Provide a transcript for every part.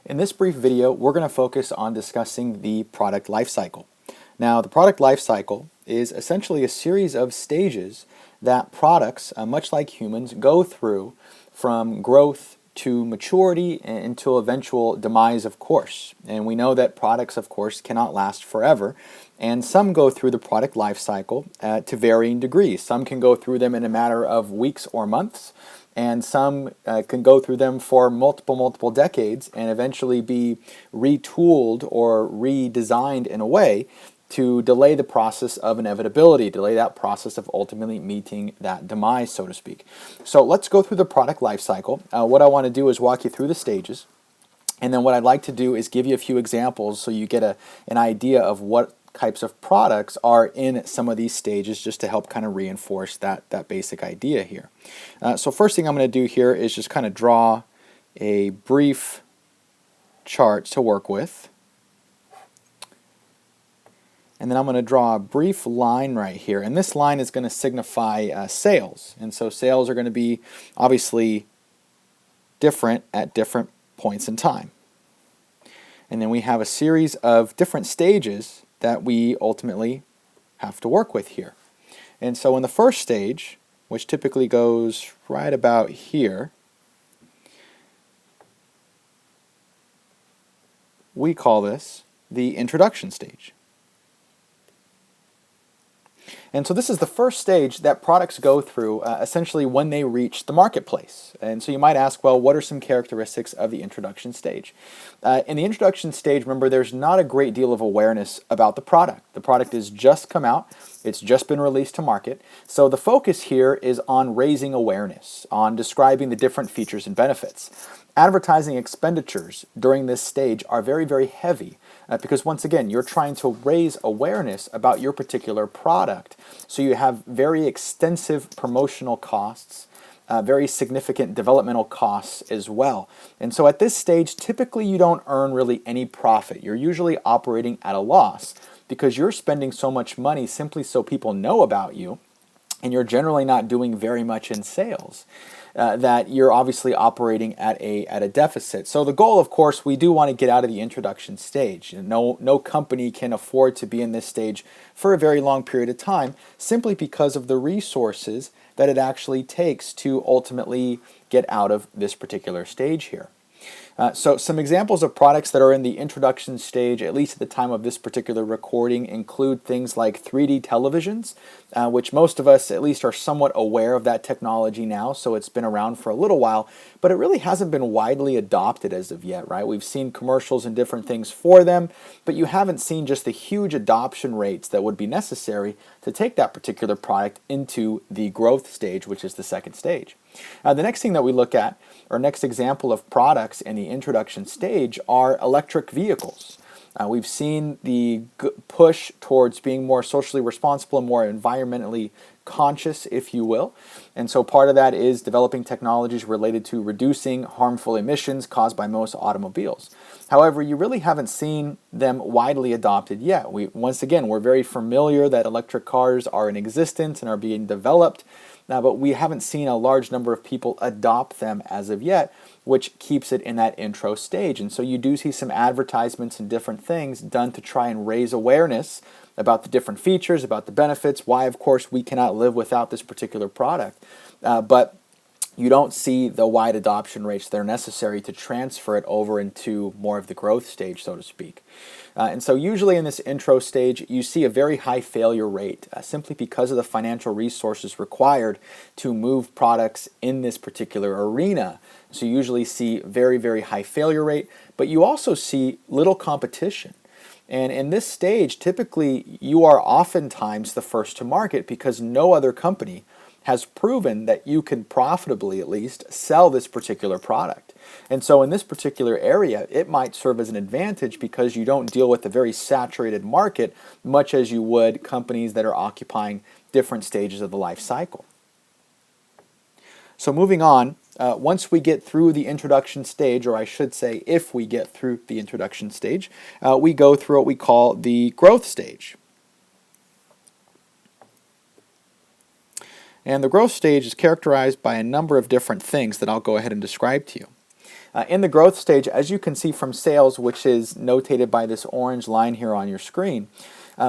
In this brief video, we're going to focus on discussing the product lifecycle. Now, the product lifecycle is essentially a series of stages that products, much like humans, go through from growth to maturity and until eventual demise, of course. And we know that products, of course, cannot last forever. And some go through the product lifecycle to varying degrees. Some can go through them in a matter of weeks or months, and some can go through them for multiple decades and eventually be retooled or redesigned in a way to delay the process of inevitability, delay that process of ultimately meeting that demise, so to speak. So let's go through the product life cycle. What I want to do is walk you through the stages, and then what I'd like to do is give you a few examples so you get an idea of what types of products are in some of these stages, just to help kind of reinforce that basic idea here. So first thing I'm going to do here is just kind of draw a brief chart to work with. And then I'm going to draw a brief line right here. And this line is going to signify sales. And so sales are going to be obviously different at different points in time. And then we have a series of different stages that we ultimately have to work with here. And so in the first stage, which typically goes right about here, we call this the introduction stage. And so this is the first stage that products go through essentially when they reach the marketplace. And so you might ask, well, what are some characteristics of the introduction stage? In the introduction stage, remember, there's not a great deal of awareness about the product. The product has just come out. It's just been released to market. So the focus here is on raising awareness, on describing the different features and benefits. Advertising expenditures during this stage are very heavy because, once again, you're trying to raise awareness about your particular product. So you have very extensive promotional costs, very significant developmental costs as well. And so at this stage, typically you don't earn really any profit. You're usually operating at a loss because you're spending so much money simply so people know about you, and you're generally not doing very much in sales. That you're obviously operating at a deficit. So the goal, of course, we do want to get out of the introduction stage. No company can afford to be in this stage for a very long period of time, simply because of the resources that it actually takes to ultimately get out of this particular stage here. So some examples of products that are in the introduction stage, at least at the time of this particular recording, include things like 3D televisions, which most of us at least are somewhat aware of that technology now, so it's been around for a little while, but it really hasn't been widely adopted as of yet, right? We've seen commercials and different things for them, but you haven't seen just the huge adoption rates that would be necessary to take that particular product into the growth stage, which is the second stage. The next thing that we look at, or next example of products in the introduction stage, are electric vehicles. We've seen the push towards being more socially responsible and more environmentally conscious, if you will. And so part of that is developing technologies related to reducing harmful emissions caused by most automobiles. However, you really haven't seen them widely adopted yet. Once again, we're very familiar that electric cars are in existence and are being developed, but we haven't seen a large number of people adopt them as of yet, which keeps it in that intro stage. And so you do see some advertisements and different things done to try and raise awareness about the different features, about the benefits, why, of course, we cannot live without this particular product. But you don't see the wide adoption rates that are necessary to transfer it over into more of the growth stage, so to speak. And so usually in this intro stage, you see a very high failure rate simply because of the financial resources required to move products in this particular arena. So you usually see very high failure rate, but you also see little competition. And in this stage, typically you are oftentimes the first to market because no other company has proven that you can profitably, at least, sell this particular product. And so in this particular area, it might serve as an advantage because you don't deal with a very saturated market, much as you would companies that are occupying different stages of the life cycle. So moving on, once we get through the introduction stage, or I should say if we get through the introduction stage, we go through what we call the growth stage. And the growth stage is characterized by a number of different things that I'll go ahead and describe to you. In the growth stage, as you can see from sales, which is notated by this orange line here on your screen,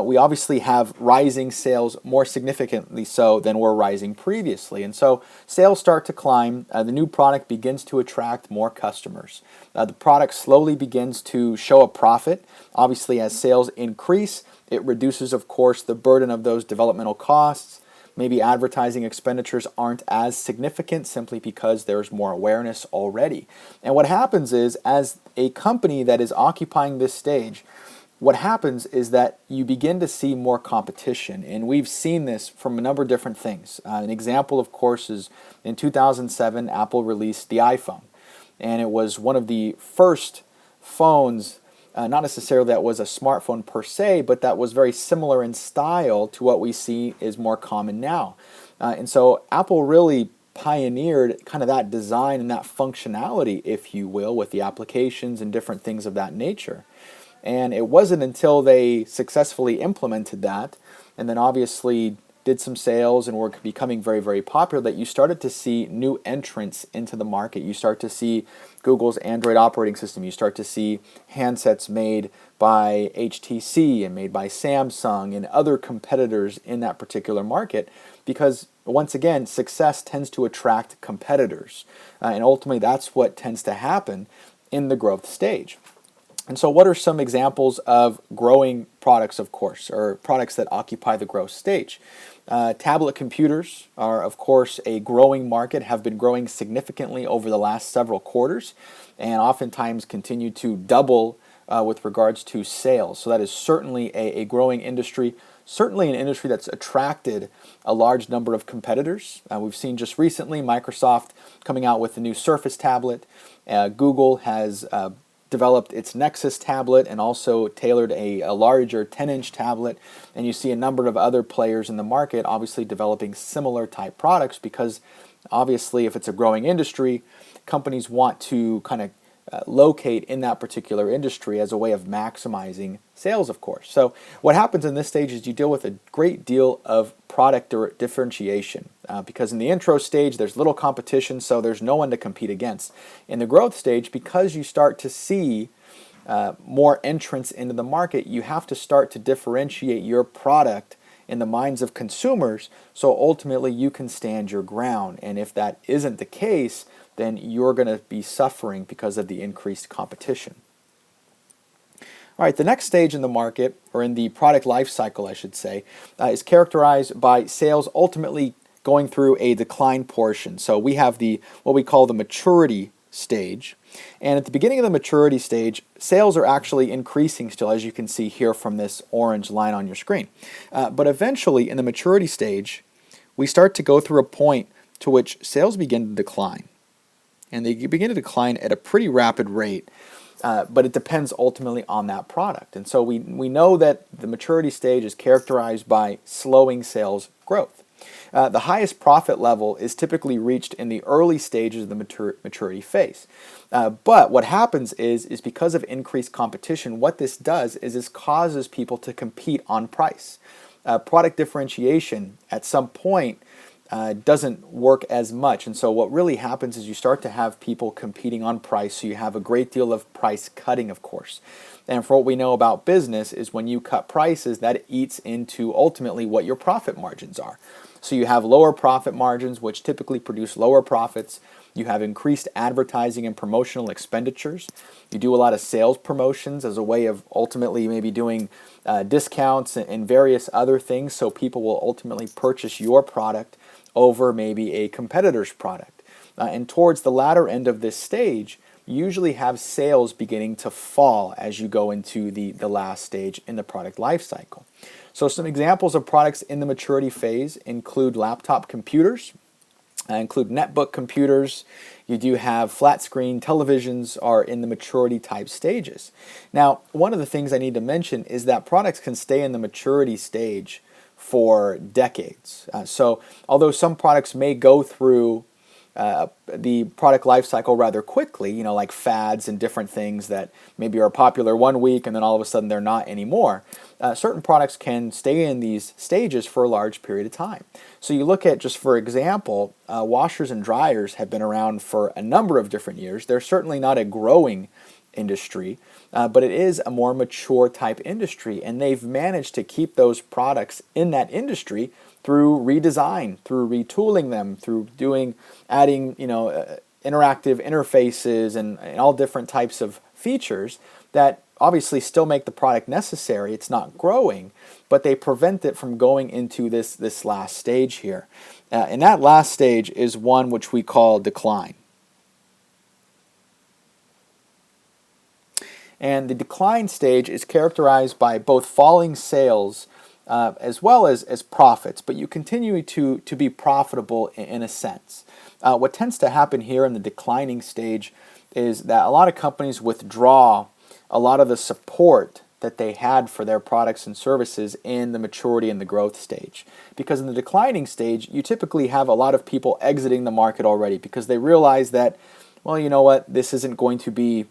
we obviously have rising sales more significantly so than were rising previously. And so sales start to climb. The new product begins to attract more customers. The product slowly begins to show a profit. Obviously, as sales increase, it reduces, of course, the burden of those developmental costs. Maybe advertising expenditures aren't as significant simply because there's more awareness already. And what happens is, as a company that is occupying this stage, what happens is that you begin to see more competition. And we've seen this from a number of different things. An example, of course, is in 2007, Apple released the iPhone. And it was one of the first phones, not necessarily that was a smartphone per se, but that was very similar in style to what we see is more common now. And so Apple really pioneered kind of that design and that functionality, if you will, with the applications and different things of that nature. And it wasn't until they successfully implemented that, and then obviously did some sales and were becoming very, very popular, that you started to see new entrants into the market. You start to see Google's Android operating system. You start to see handsets made by HTC and made by Samsung and other competitors in that particular market, because once again, success tends to attract competitors. And ultimately, that's what tends to happen in the growth stage. And so what are some examples of growing products, of course, or products that occupy the growth stage? Tablet computers are, of course, a growing market, have been growing significantly over the last several quarters, and oftentimes continue to double with regards to sales. So that is certainly a growing industry, certainly an industry that's attracted a large number of competitors. We've seen just recently Microsoft coming out with the new Surface tablet. Google has developed its Nexus tablet and also tailored a larger 10-inch tablet. And you see a number of other players in the market obviously developing similar type products, because obviously if it's a growing industry, companies want to kind of locate in that particular industry as a way of maximizing sales, of course. So what happens in this stage is you deal with a great deal of product differentiation, because in the intro stage there's little competition, so there's no one to compete against. In the growth stage, because you start to see more entrants into the market, you have to start to differentiate your product in the minds of consumers, so ultimately you can stand your ground. And if that isn't the case, then you're going to be suffering because of the increased competition. All right, the next stage in the market, or in the product life cycle, I should say, is characterized by sales ultimately going through a decline portion. So we have what we call the maturity stage. And at the beginning of the maturity stage, sales are actually increasing still, as you can see here from this orange line on your screen. But eventually, in the maturity stage, we start to go through a point to which sales begin to decline. And they begin to decline at a pretty rapid rate, but it depends ultimately on that product. And so we know that the maturity stage is characterized by slowing sales growth. The highest profit level is typically reached in the early stages of the maturity phase. But what happens is because of increased competition, what this does is this causes people to compete on price. Product differentiation at some point doesn't work as much. And so what really happens is you start to have people competing on price, so you have a great deal of price cutting, of course. And for what we know about business is when you cut prices, that eats into ultimately what your profit margins are. So you have lower profit margins, which typically produce lower profits. You have increased advertising and promotional expenditures. You do a lot of sales promotions as a way of ultimately maybe doing discounts and various other things, so people will ultimately purchase your product over maybe a competitor's product. And towards the latter end of this stage, you usually have sales beginning to fall as you go into the last stage in the product life cycle. So some examples of products in the maturity phase include laptop computers, include netbook computers. You do have flat screen televisions are in the maturity type stages. Now, one of the things I need to mention is that products can stay in the maturity stage for decades. So although some products may go through the product life cycle rather quickly, like fads and different things that maybe are popular one week and then all of a sudden they're not anymore. Certain products can stay in these stages for a large period of time. So you look at, just for example, washers and dryers have been around for a number of different years. They're certainly not a growing industry, but it is a more mature type industry, and they've managed to keep those products in that industry through redesign, through retooling them, through adding interactive interfaces and all different types of features that obviously still make the product necessary. It's not growing, but they prevent it from going into this last stage here. And that last stage is one which we call decline. And the decline stage is characterized by both falling sales as well as profits, but you continue to be profitable in a sense. What tends to happen here in the declining stage is that a lot of companies withdraw a lot of the support that they had for their products and services in the maturity and the growth stage. Because in the declining stage, you typically have a lot of people exiting the market already because they realize that, well, you know what, this isn't going to be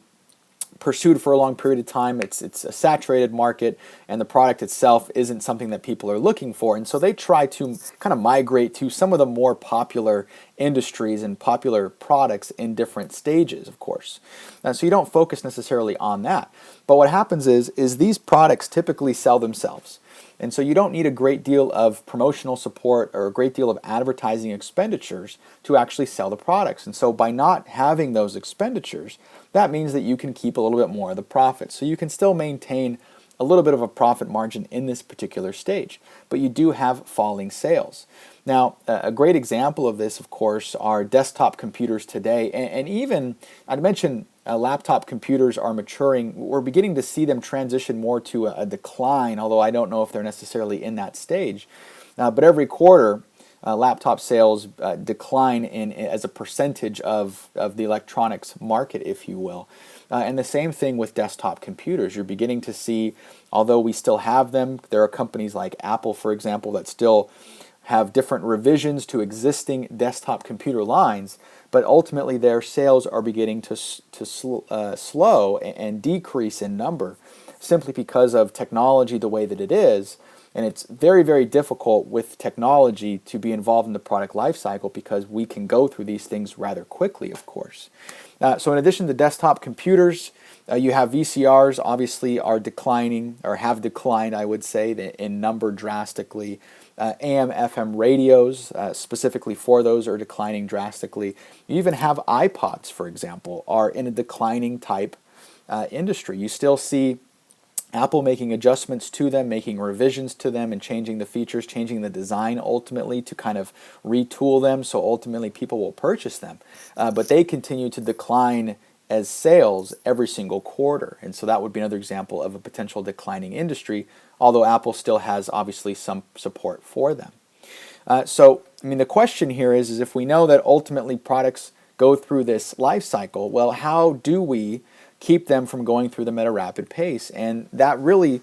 pursued for a long period of time. It's a saturated market, and the product itself isn't something that people are looking for. And so they try to kind of migrate to some of the more popular industries and popular products in different stages, of course. So you don't focus necessarily on that. But what happens is these products typically sell themselves. And so you don't need a great deal of promotional support or a great deal of advertising expenditures to actually sell the products. And so by not having those expenditures, that means that you can keep a little bit more of the profit. So you can still maintain a little bit of a profit margin in this particular stage, but you do have falling sales. Now, a great example of this, of course, are desktop computers today, and even, I'd mentioned laptop computers are maturing. We're beginning to see them transition more to a decline, although I don't know if they're necessarily in that stage. But every quarter, laptop sales decline as a percentage of the electronics market, if you will. And the same thing with desktop computers. You're beginning to see, although we still have them, there are companies like Apple, for example, that still have different revisions to existing desktop computer lines, but ultimately their sales are beginning to slow and decrease in number simply because of technology the way that it is. And it's very, very difficult with technology to be involved in the product life cycle because we can go through these things rather quickly, of course. So in addition to desktop computers, you have VCRs, obviously, are declining, or have declined, I would say, in number drastically. AM, FM radios, specifically for those, are declining drastically. You even have iPods, for example, are in a declining type industry. You still see Apple making adjustments to them, making revisions to them, and changing the features, changing the design ultimately to kind of retool them so ultimately people will purchase them. But they continue to decline as sales every single quarter. And so that would be another example of a potential declining industry, although Apple still has obviously some support for them. So, I mean, the question here is if we know that ultimately products go through this life cycle, well, how do we keep them from going through them at a rapid pace? And that really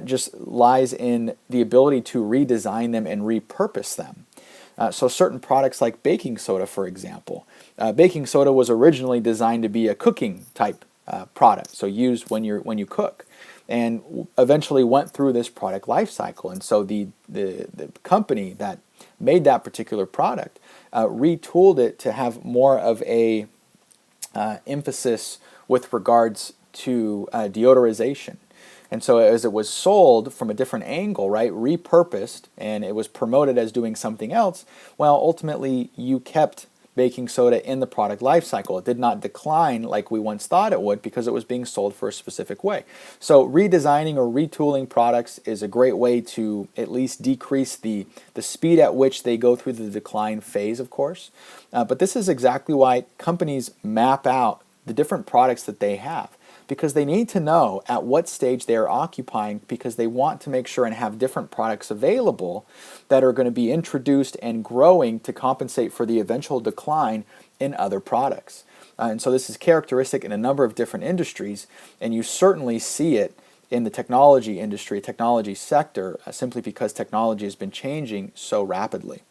just lies in the ability to redesign them and repurpose them. So certain products like baking soda, for example. Baking soda was originally designed to be a cooking type product, so used when you cook, and eventually went through this product life cycle. And so the company that made that particular product retooled it to have more of a emphasis with regards to deodorization. And so as it was sold from a different angle, right, repurposed, and it was promoted as doing something else, well, ultimately you kept baking soda in the product life cycle. It did not decline like we once thought it would because it was being sold for a specific way. So redesigning or retooling products is a great way to at least decrease the speed at which they go through the decline phase, of course. But this is exactly why companies map out the different products that they have, because they need to know at what stage they are occupying, because they want to make sure and have different products available that are going to be introduced and growing to compensate for the eventual decline in other products. And so this is characteristic in a number of different industries, and you certainly see it in the technology industry, technology sector, simply because technology has been changing so rapidly.